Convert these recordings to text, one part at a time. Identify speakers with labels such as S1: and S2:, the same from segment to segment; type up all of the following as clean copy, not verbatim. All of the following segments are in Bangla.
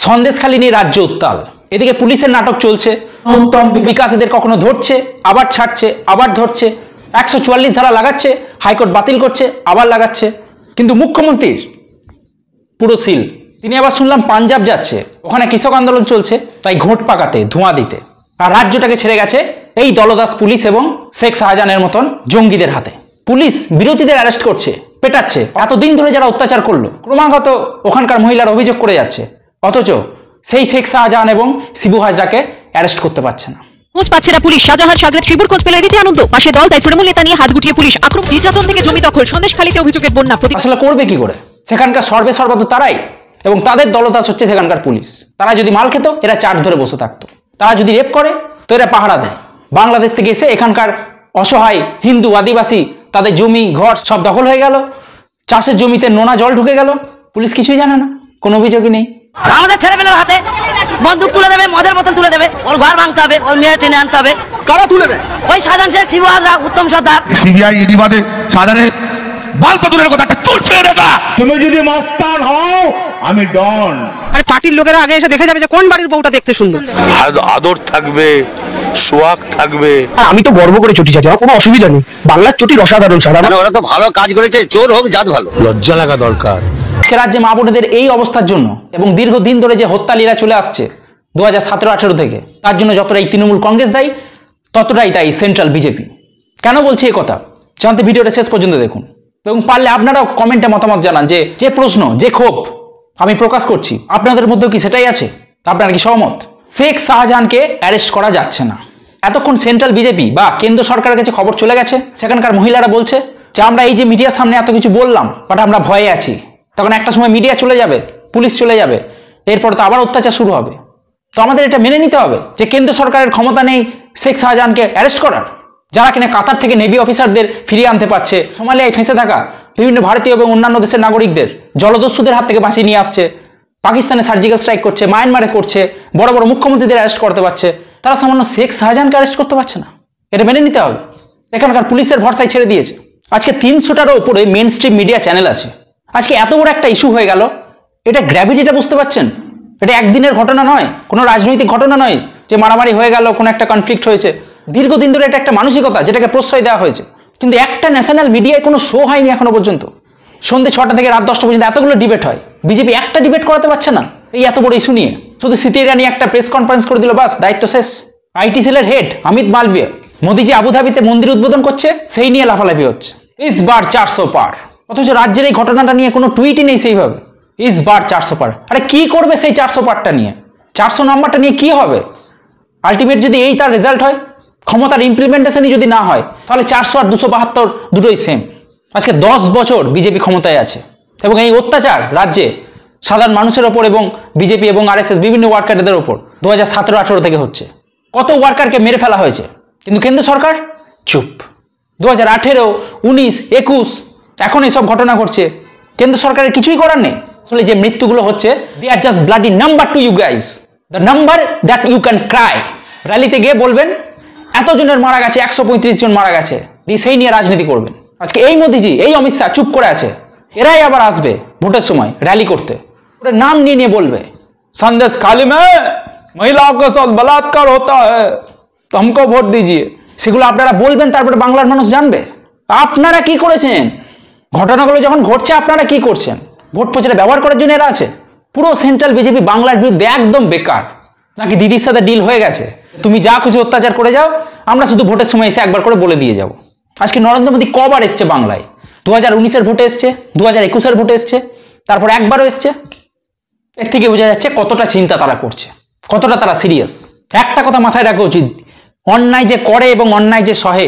S1: সন্দেশখালী নিয়ে রাজ্য উত্তাল। এদিকে পুলিশের নাটক চলছে, উত্তম বিকাশ এদের কখনো ধরছে, আবার ছাড়ছে, আবার ধরছে, 144 ধারা লাগাচ্ছে, হাইকোর্ট বাতিল করছে, আবার লাগাচ্ছে। কিন্তু মুখ্যমন্ত্রীর পুরো সিল। তিনি আবার শুনলাম পাঞ্জাব যাচ্ছে, ওখানে কৃষক আন্দোলন চলছে, তাই ঘোট পাকাতে, ধোঁয়া দিতে। আর রাজ্যটাকে ছেড়ে গেছে এই দলদাস পুলিশ এবং শেখ শাহজাহানের মতন জঙ্গিদের হাতে। পুলিশ বিরোধীদের অ্যারেস্ট করছে, পেটাচ্ছে। এতদিন ধরে যারা অত্যাচার করলো, ক্রমাগত ওখানকার মহিলারা অভিযোগ করে যাচ্ছে, অথচ সেই শেখ শাহজাহান এবং শিবু হাজরাকে অ্যারেস্ট করতে পারছে না।
S2: খোঁজ পাচ্ছে না পুলিশ। শাহজাহান সাগরের ত্রিপুর খোঁজ পেল, এদিকে আনন্দ। পাশে দল, তাই তৃণমূল নেতা নিয়ে হাত গুটিয়ে পুলিশ। আক্রমণ, নির্যাতন থেকে জমি দখল, সন্দেশখালীতে অভিযোগের বন্যা।
S1: আসলে করবে কি করে? সেখানকার সর্বেসর্বা তো তারাই, এবং তাদের দলদাস হচ্ছে সেখানকার পুলিশ। তারা যদি মাল খেত, এরা চাট ধরে বসে থাকতো। তারা যদি রেপ করে, তো এরা পাহারা দেয়। বাংলাদেশ থেকে এসে এখানকার অসহায় হিন্দু আদিবাসী তাদের জমি ঘর সব দখল হয়ে গেল, চাষের জমিতে নোনা জল ঢুকে গেল, পুলিশ কিছুই জানে না, কোনো অভিযোগই নেই।
S3: আমাদের ছেলেমেয়ের হাতে বন্দুক তুলে দেবে, মদের বোতল তুলে দেবে, ওর ঘর ভাঙতে হবে, ওর মেয়ে টেনে আনতে হবে।
S4: কারা তুলে দেবে?
S3: ওই শাহজাহান শেখ, শিবু হাজরা, উত্তম সর্দার।
S4: সিবিআই ইডি বাদে শাহজাহানের বাল কদুরের কথা একটা চুল ছেড়ে দেখা।
S5: তুমি যদি মাস্টার হও, আমি ডন।
S2: আরে পার্টির লোকেরা আগে এসে দেখে যাবে যে কোন বাড়ির বউটা দেখতে সুন্দর।
S6: আদর থাকবে, সোয়াগ থাকবে।
S7: আমি তো গর্ব করে চটি চাটি, আমার কোনো অসুবিধা নেই। বাংলার চটির অসাধারণ সাধারণ।
S6: ওরা তো ভালো কাজ করেছে, চোর হোক জাত ভালো। লজ্জা লাগা দরকার।
S1: আজকে রাজ্যে মা বোনেদের এই অবস্থার জন্য এবং দীর্ঘদিন ধরে যে হত্যালীলা চলে আসছে 2017-18 থেকে, তার জন্য যতটাই তৃণমূল কংগ্রেস দায়ী, ততটাই দায়ী সেন্ট্রাল বিজেপি। কেন বলছি এই কথা জানতে ভিডিওটা শেষ পর্যন্ত দেখুন, এবং পারলে আপনারাও কমেন্টে মতামত জানান যে প্রশ্ন, যে ক্ষোভ আমি প্রকাশ করছি, আপনাদের মধ্যেও কি সেটাই আছে? আপনারা কি সহমত? শেখ শাহজাহানকে অ্যারেস্ট করা যাচ্ছে না। এতক্ষণ সেন্ট্রাল বিজেপি বা কেন্দ্র সরকারের কাছে খবর চলে গেছে। সেখানকার মহিলারা বলছে যে আমরা এই যে মিডিয়ার সামনে এত কিছু বললাম, বাট আমরা ভয়ে আছি। তখন একটা সময় মিডিয়া চলে যাবে, পুলিশ চলে যাবে, এরপর তো আবার অত্যাচার শুরু হবে। তো আমাদের এটা মেনে নিতে হবে যে কেন্দ্র সরকারের ক্ষমতা নেই শেখ শাহজাহানকে অ্যারেস্ট করার। যারা কিনা কাতার থেকে নেভি অফিসারদের ফিরিয়ে আনতে পারছে, সোমালিয়ায় ফেঁসে থাকা বিভিন্ন ভারতীয় এবং অন্যান্য দেশের নাগরিকদের জলদস্যুদের হাত থেকে বাঁচিয়ে নিয়ে আসছে, পাকিস্তানে সার্জিক্যাল স্ট্রাইক করছে, মায়ানমারে করছে, বড় বড় মুখ্যমন্ত্রীদের অ্যারেস্ট করতে পারছে, তারা সামান্য শেখ শাহজাহানকে অ্যারেস্ট করতে পারছে না। এটা মেনে নিতে হবে। এখানকার পুলিশের ভরসায় ছেড়ে দিয়েছে। আজকে 300টারও উপরে মেন স্ট্রিম মিডিয়া চ্যানেল আছে। আজকে এত বড় একটা ইস্যু হয়ে গেল, এটা গ্র্যাভিটিটা বুঝতে পারছেন? এটা একদিনের ঘটনা নয়, কোনো রাজনৈতিক ঘটনা নয় যে মারামারি হয়ে গেল, কোনো একটা কনফ্লিক্ট হয়েছে। দীর্ঘদিন ধরে এটা একটা মানসিকতা, যেটাকে প্রশ্রয় দেওয়া হয়েছে। কিন্তু একটা ন্যাশনাল মিডিয়ায় কোনো শো হয়নি এখনো পর্যন্ত। সন্ধ্যে 6টা থেকে রাত 10টা পর্যন্ত এতগুলো ডিবেট হয়, বিজেপি একটা ডিবেট করাতে পারছে না এই এত বড় ইস্যু নিয়ে। শুধু স্মৃতি ইরানি একটা প্রেস কনফারেন্স করে দিল, বাস দায়িত্ব শেষ। আইটি সেলের হেড অমিত মালভিয়া, মোদিজি আবুধাবিতে মন্দির উদ্বোধন করছে, সেই নিয়ে লাফালাফি হচ্ছে। ইস বার 400 পার। অথচ রাজ্যের এই ঘটনাটা নিয়ে কোনো টুইটই নেই সেইভাবে। ইস বার 400 পার। আরে কি করবে সেই 400 পারটা নিয়ে? 400 নাম্বারটা নিয়ে কি হবে? আলটিমেট যদি এই তার রেজাল্ট হয়, ক্ষমতার ইমপ্লিমেন্টেশনই যদি না হয়, তাহলে 400 আর 272 দুটোই সেম। আজকে 10 বছর বিজেপি ক্ষমতায় আছে, এবং এই অত্যাচার রাজ্যে সাধারণ মানুষের ওপর এবং বিজেপি এবং আরএসএস বিভিন্ন ওয়ার্কারদের ওপর 2017-18 থেকে হচ্ছে। কত ওয়ার্কারকে মেরে ফেলা হয়েছে, কিন্তু কেন্দ্র সরকার চুপ। 2018, 19, 21 এখন এইসব ঘটনা ঘটছে, কেন্দ্র সরকারের কিছুই করার নেই। আসলে যে মৃত্যুগুলো হচ্ছে, they are just bloody number to you guys, the number that you can cry. র্যালিতে গিয়ে বলবেন এতজনের মারা গেছে, 135 জন মারা গেছে, দিয়ে সেই নিয়ে রাজনীতি করবেন। আজকে এই মোদিজি, এই অমিত শাহ চুপ করে আছে, এরাই আবার আসবে ভোটের সময় র্যালি করতে, ওরা নাম নিয়ে নিয়ে বলবে সন্দেশখালী মে মহিলাओं के साथ बलात्कार होता है तो हमको ভোট দিজিয়ে। সেগুলো আপনারা বলবেন, তারপরে বাংলার মানুষ জানবে আপনারা কি করেছেন। ঘটনাগুলো যখন ঘটছে আপনারা কি করছেন? ভোট প্রচারে ব্যবহার করার জন্য এরা আছে। পুরো সেন্ট্রাল বিজেপি বাংলার বিরুদ্ধে একদম বেকার। নাকি দিদির সাথে ডিল হয়ে গেছে, তুমি যা খুশি অত্যাচার করে যাও, আমরা শুধু ভোটের সময় এসে একবার করে বলে দিয়ে যাব। আজকে নরেন্দ্র মোদী কবার এসছে বাংলায়? 2019-এর ভোটে এসছে, 2021-এর ভোটে এসছে, তারপর একবারও এসছে। এর থেকে বোঝা যাচ্ছে কতটা চিন্তা তারা করছে, কতটা তারা সিরিয়াস। একটা কথা মাথায় রাখা উচিত, অন্যায় যে করে এবং অন্যায় যে সহে,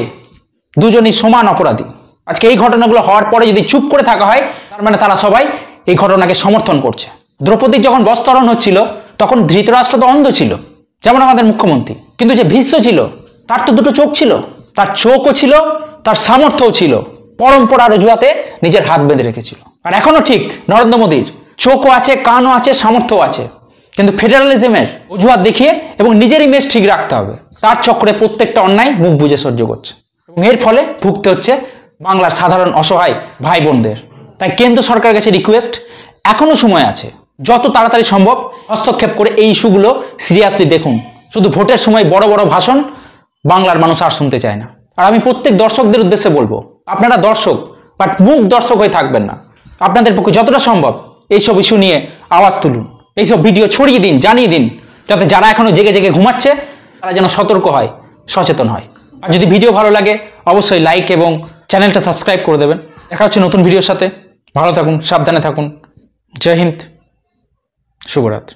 S1: দুজনই সমান অপরাধী। আজকে এই ঘটনাগুলো হওয়ার পরে যদি চুপ করে থাকা হয়, তার মানে তারা সবাই এই ঘটনাকে সমর্থন করছে। দ্রৌপদীর যখন বস্ত্রহরণ হচ্ছিল, তখন ধৃতরাষ্ট্র তো অন্ধ ছিল, যেমন আমাদের মুখ্যমন্ত্রী। কিন্তু যে ভীষ্ম ছিল, তার তো দুটো চোখ ছিল, তার চোখও ছিল, তার সামর্থ্যও ছিল। পরম্পরার অজুহাতে নিজের হাত বেঁধে রেখেছিল। আর এখনো ঠিক নরেন্দ্র মোদীর চোখও আছে, কানও আছে, সামর্থ্যও আছে, কিন্তু ফেডারালিজমের অজুহাত দেখিয়ে এবং নিজের ইমেজ ঠিক রাখতে হবে, তার চক্রে প্রত্যেকটা অন্যায় মুখ বুজে সহ্য করছে, এবং এর ফলে ভুগতে হচ্ছে বাংলার সাধারণ অসহায় ভাই বোনদের। তাই কেন্দ্র সরকারের কাছে রিকোয়েস্ট, এখনো সময় আছে, যত তাড়াতাড়ি সম্ভব হস্তক্ষেপ করে এই ইস্যুগুলো সিরিয়াসলি দেখুন। শুধু ভোটের সময় বড় বড় ভাষণ বাংলার মানুষ আর শুনতে চায় না। আর আমি প্রত্যেক দর্শকদের উদ্দেশ্যে বলবো, আপনারা দর্শক বাট মুখ দর্শক হয়ে থাকবেন না। আপনাদের পক্ষে যতটা সম্ভব এইসব ইস্যু নিয়ে আওয়াজ তুলুন, এইসব ভিডিও ছড়িয়ে দিন, জানিয়ে দিন, যাতে যারা এখনো জেগে জেগে ঘুমাচ্ছে তারা যেন সতর্ক হয়, সচেতন হয়। আর যদি ভিডিও ভালো লাগে অবশ্যই লাইক এবং চ্যানেলটা সাবস্ক্রাইব করে দেবেন। দেখা হচ্ছে নতুন ভিডিওর সাথে। ভালো থাকুন, সাবধানে থাকুন। জয় হিন্দ, শুভরাত্রি।